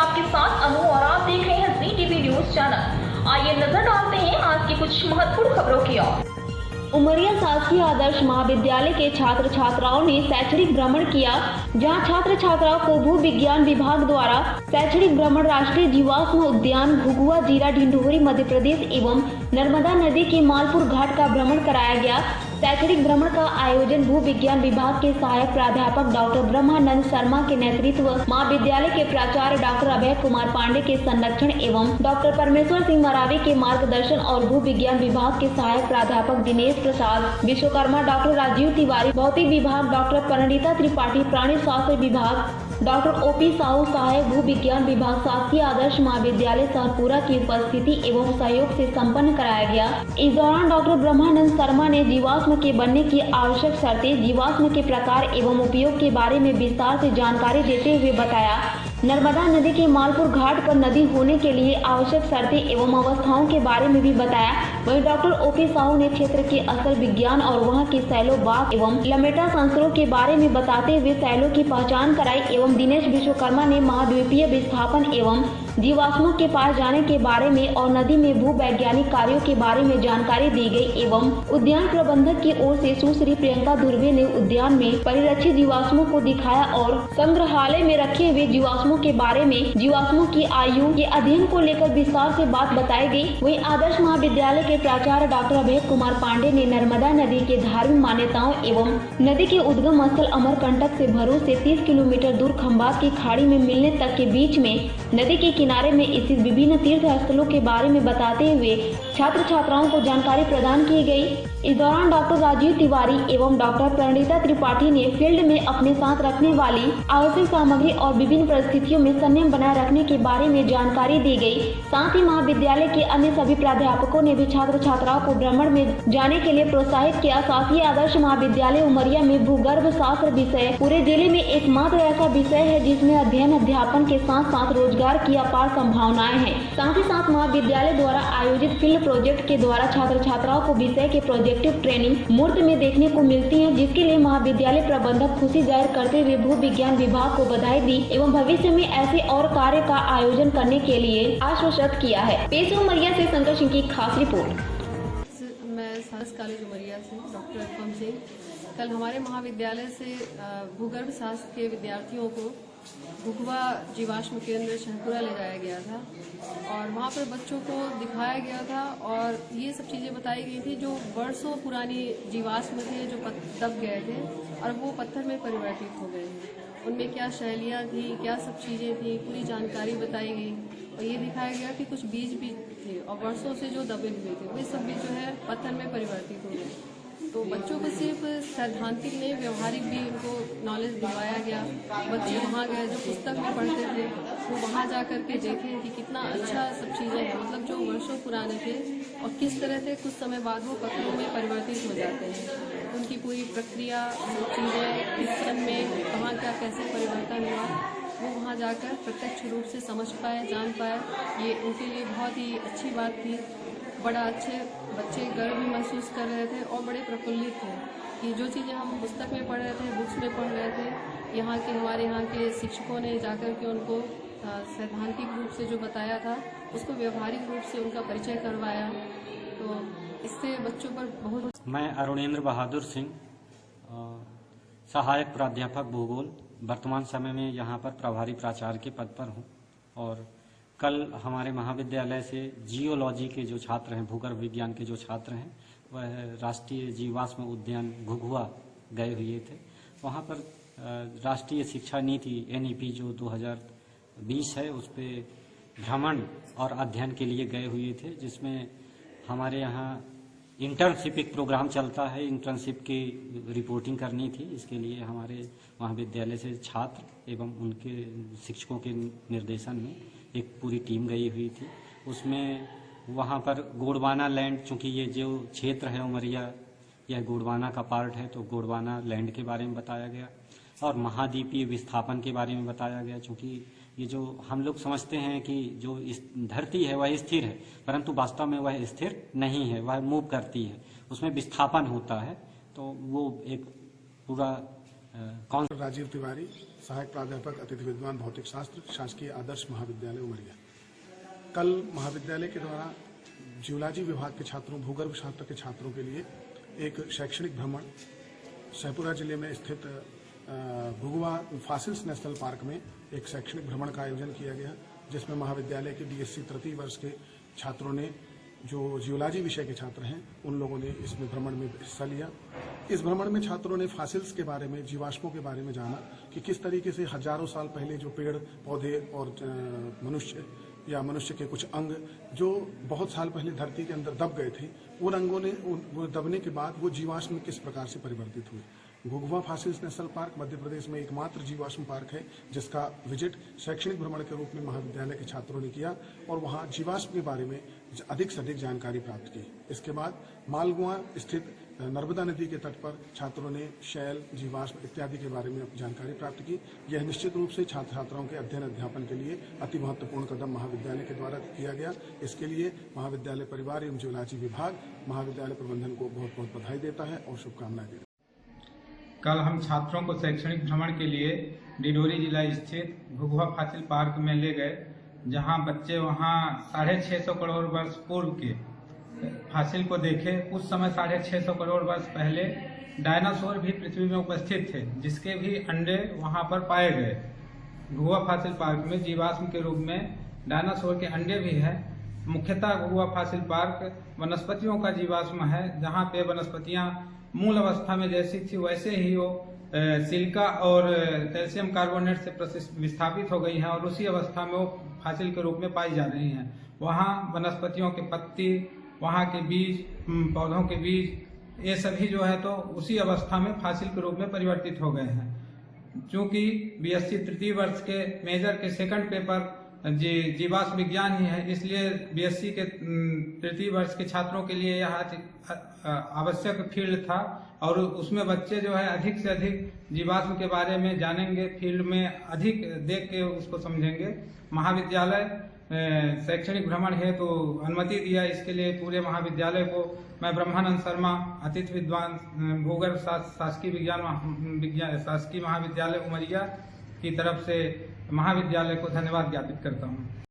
आपके साथ अनु और आप देख रहे हैं जी टीवी न्यूज चैनल। आइए नजर डालते हैं आज की कुछ महत्वपूर्ण खबरों की ओर। उमरिया शासकीय आदर्श महाविद्यालय के छात्र छात्राओं ने शैक्षणिक भ्रमण किया, जहां छात्र छात्राओं को भू विज्ञान विभाग द्वारा शैक्षणिक भ्रमण राष्ट्रीय जीवाश्म उद्यान घुघुआ जीरा ढिंढोरी मध्य प्रदेश एवं नर्मदा नदी के मालपुर घाट का भ्रमण कराया गया। शैक्षणिक भ्रमण का आयोजन भू विज्ञान विभाग के सहायक प्राध्यापक डॉक्टर ब्रह्मानंद शर्मा के नेतृत्व, महाविद्यालय के प्राचार्य डॉक्टर अभय कुमार पांडे के संरक्षण एवं डॉक्टर परमेश्वर सिंह मरावी के मार्गदर्शन और भू विज्ञान विभाग के सहायक प्राध्यापक दिनेश प्रसाद विश्वकर्मा, डॉक्टर राजीव तिवारी भौतिक विभाग, डॉक्टर परिणीता त्रिपाठी प्राणी शास्त्र विभाग, डॉक्टर ओपी साहू सहायक भू विज्ञान विभाग शासकीय आदर्श महाविद्यालय सहरपुरा की उपस्थिति एवं सहयोग से संपन्न कराया गया। इस दौरान डॉक्टर ब्रह्मानंद शर्मा ने जीवाश्म के बनने की आवश्यक शर्तें, जीवाश्म के प्रकार एवं उपयोग के बारे में विस्तार से जानकारी देते हुए बताया। नर्मदा नदी के मालपुर घाट पर नदी होने के लिए आवश्यक शर्तें एवं अवस्थाओं के बारे में भी बताया। वहीं डॉक्टर ओपी साहू ने क्षेत्र के असल विज्ञान और वहां के सैलो बाग एवं लमेटा संस्करणों के बारे में बताते हुए सैलो की पहचान कराई एवं दिनेश विश्वकर्मा ने महाद्वीपीय विस्थापन एवं जीवाश्मों के पास जाने के बारे में और नदी में भू वैज्ञानिक कार्यों के बारे में जानकारी दी गई एवं उद्यान प्रबंधक की ओर से सुश्री प्रियंका धुर्वे ने उद्यान में परिरक्षित जीवाश्मों को दिखाया और संग्रहालय में रखे हुए जीवाश्मों के बारे में जीवाश्मों की आयु के अध्ययन को लेकर विस्तार से बात बताई गई। वहीं आदर्श महाविद्यालय के प्राचार्य डॉक्टर अभय कुमार पांडे ने नर्मदा नदी के धार्मिक मान्यताओं एवं नदी के उद्गम स्थल अमरकंटक से भरूच से 30 किलोमीटर दूर खंबात की खाड़ी में मिलने तक के बीच में नदी के किनारे में स्थित विभिन्न तीर्थ स्थलों के बारे में बताते हुए छात्र छात्राओं को जानकारी प्रदान की गई। इस दौरान डॉक्टर राजीव तिवारी एवं डॉक्टर परिणीता त्रिपाठी ने फील्ड में अपने साथ रखने वाली आवश्यक सामग्री और विभिन्न परिस्थितियों में संयम बनाए रखने के बारे में जानकारी दी गई। साथ ही महाविद्यालय के अन्य सभी प्राध्यापकों ने भी छात्र छात्राओं को भ्रमण में जाने के लिए प्रोत्साहित किया। शासकीय आदर्श महाविद्यालय उमरिया में भूगर्भ शास्त्र विषय पूरे जिले में एकमात्र ऐसा विषय है जिसमें अध्ययन अध्यापन के साथ साथ रोजगार की अपार संभावनाएं हैं। साथ ही साथ महाविद्यालय द्वारा आयोजित फील्ड प्रोजेक्ट के द्वारा छात्र छात्राओं को विषय के प्रोजेक्टिव ट्रेनिंग मूर्त में देखने को मिलती है, जिसके लिए महाविद्यालय प्रबंधक खुशी जाहिर करते हुए भू विज्ञान विभाग को बधाई दी एवं भविष्य में ऐसे और कार्य का आयोजन करने के लिए आश्वस्त किया है। पेश उमरिया से शंकर सिंह की खास रिपोर्ट। मैं साइंस कॉलेज उमरिया से डॉक्टर अरफम सिंह। कल हमारे महाविद्यालय से भूगर्भ शास्त्र के विद्यार्थियों को घुघुआ जीवाश्म केंद्र शहरपुरा ले जाया गया था और वहाँ पर बच्चों को दिखाया गया था और ये सब चीज़ें बताई गई थी जो वर्षों पुरानी जीवाश्म थे जो दब गए थे और वो पत्थर में परिवर्तित हो गए हैं। उनमें क्या शैलियाँ थी, क्या सब चीज़ें थी, पूरी जानकारी बताई गई और ये दिखाया गया कि कुछ बीज भी थे और वर्षों से जो दबे हुए थे वे सब भी जो है पत्थर में परिवर्तित हो गए। तो बच्चों को सिर्फ सैद्धांतिक नहीं, व्यवहारिक भी उनको नॉलेज दिलवाया गया। बच्चे वहाँ गए जो पुस्तक में पढ़ते थे वो वहाँ जा कर के देखें कि कितना अच्छा सब चीज़ें हैं, मतलब जो वर्षों पुराने थे और किस तरह से कुछ समय बाद वो पत्थरों में परिवर्तित हो जाते हैं। उनकी पूरी प्रक्रिया, चीज़ें किस सन में कहाँ क्या कैसे परिवर्तन हुआ वो वहाँ जाकर प्रत्यक्ष रूप से समझ पाए, जान पाए। ये उनके लिए बहुत ही अच्छी बात थी। बड़ा अच्छे बच्चे गर्व भी महसूस कर रहे थे और बड़े प्रफुल्लित थे कि जो चीज़ें हम पुस्तक में पढ़ रहे थे, बुक्स में पढ़ रहे थे, हमारे यहाँ के शिक्षकों ने जाकर के उनको सैद्धांतिक रूप से जो बताया था उसको व्यवहारिक रूप से उनका परिचय करवाया। तो इससे बच्चों पर बहुत। मैं अरुणेंद्र बहादुर सिंह, सहायक प्राध्यापक भूगोल, वर्तमान समय में यहाँ पर प्रभारी प्राचार्य के पद पर हूँ और कल हमारे महाविद्यालय से जियोलॉजी के जो छात्र हैं, भूगर्भ विज्ञान के जो छात्र हैं, वह राष्ट्रीय जीवाश्म उद्यान घुघुआ गए हुए थे। वहाँ पर राष्ट्रीय शिक्षा नीति NEP जो 2020 है उस पर भ्रमण और अध्ययन के लिए गए हुए थे, जिसमें हमारे यहाँ इंटर्नशिप एक प्रोग्राम चलता है, इंटर्नशिप की रिपोर्टिंग करनी थी। इसके लिए हमारे महाविद्यालय से छात्र एवं उनके शिक्षकों के निर्देशन में एक पूरी टीम गई हुई थी। उसमें वहाँ पर गोंडवाना लैंड, चूँकि ये जो क्षेत्र है उमरिया यह गोंडवाना का पार्ट है, तो गोंडवाना लैंड के बारे में बताया गया और महाद्वीपीय विस्थापन के बारे में बताया गया। चूँकि ये जो हम लोग समझते हैं कि जो इस धरती है वह स्थिर है, परंतु वास्तव में वह स्थिर नहीं है, वह मूव करती है, उसमें विस्थापन होता है। तो वो एक पूरा राजीव तिवारी, सहायक प्राध्यापक अतिथि विद्वान भौतिक शास्त्र, शासकीय आदर्श महाविद्यालय उमरिया। कल महाविद्यालय के द्वारा जियोलॉजी विभाग के छात्रों, भूगर्भ शास्त्र के छात्रों के लिए एक शैक्षणिक भ्रमण शाहपुरा जिले में स्थित भुगवा फॉसिल्स नेशनल पार्क में एक शैक्षणिक भ्रमण का आयोजन किया गया, जिसमें महाविद्यालय के बीएससी तृतीय वर्ष के छात्रों ने, जो जियोलॉजी विषय के छात्र हैं, उन लोगों ने इसमें भ्रमण में हिस्सा लिया। इस भ्रमण में छात्रों ने फॉसिल्स के बारे में, जीवाश्मों के बारे में जाना कि किस तरीके से हजारों साल पहले जो पेड़ पौधे और मनुष्य या मनुष्य के कुछ अंग जो बहुत साल पहले धरती के अंदर दब गए थे, उन अंगों ने वो दबने के बाद वो जीवाश्म किस प्रकार से परिवर्तित हुए। घुघुआ fossils national park Madhya Pradesh में एकमात्र जीवाश्म पार्क है जिसका विजिट शैक्षणिक भ्रमण के रूप में महाविद्यालय के छात्रों ने किया और वहां जीवाश्म के बारे में अधिक से अधिक जानकारी प्राप्त की। इसके बाद मालगुआ स्थित नर्मदा नदी के तट पर छात्रों ने शैल, जीवाश्म इत्यादि के बारे में जानकारी प्राप्त की। यह निश्चित रूप से छात्र छात्राओं के अध्ययन अध्यापन के लिए अति महत्वपूर्ण कदम महाविद्यालय के द्वारा किया गया। इसके लिए महाविद्यालय परिवार एवं जियोलॉजी विभाग महाविद्यालय प्रबंधन को बहुत बहुत बधाई देता है और शुभकामनाएं देता है। कल हम छात्रों को शैक्षणिक भ्रमण के लिए डिडोरी जिला स्थित भुगवा फॉसिल पार्क में ले गए, जहां बच्चे वहां 650 करोड़ वर्ष पूर्व के फॉसिल को देखे। उस समय 650 करोड़ वर्ष पहले डायनासोर भी पृथ्वी में उपस्थित थे, जिसके भी अंडे वहां पर पाए गए। भुगवा फॉसिल पार्क में जीवाश्म के रूप में डायनासोर के अंडे भी है। मुख्यतः भुगवा फॉसिल पार्क वनस्पतियों का जीवाश्म है, जहाँ पे वनस्पतियां मूल अवस्था में जैसी थी वैसे ही वो सिलिका और कैल्शियम कार्बोनेट से विस्थापित हो गई हैं और उसी अवस्था में वो फॉसिल के रूप में पाई जा रही हैं। वहाँ वनस्पतियों के पत्ती, वहाँ के बीज, पौधों के बीज, ये सभी जो है तो उसी अवस्था में फॉसिल के रूप में परिवर्तित हो गए हैं। चूंकि बीएससी तृतीय वर्ष के मेजर के सेकंड पेपर जीवाश्म विज्ञान ही है, इसलिए बीएससी के तृतीय वर्ष के छात्रों के लिए यह आवश्यक फील्ड था और उसमें बच्चे जो है अधिक से अधिक जीवाश्म के बारे में जानेंगे, फील्ड में अधिक देख के उसको समझेंगे। महाविद्यालय शैक्षणिक भ्रमण हेतु अनुमति दिया, इसके लिए पूरे महाविद्यालय को मैं ब्रह्मानंद शर्मा, अतिथि विद्वान, भूगर्भ शासकीय महाविद्यालय उमरिया की तरफ से महाविद्यालय को धन्यवाद ज्ञापित करता हूँ।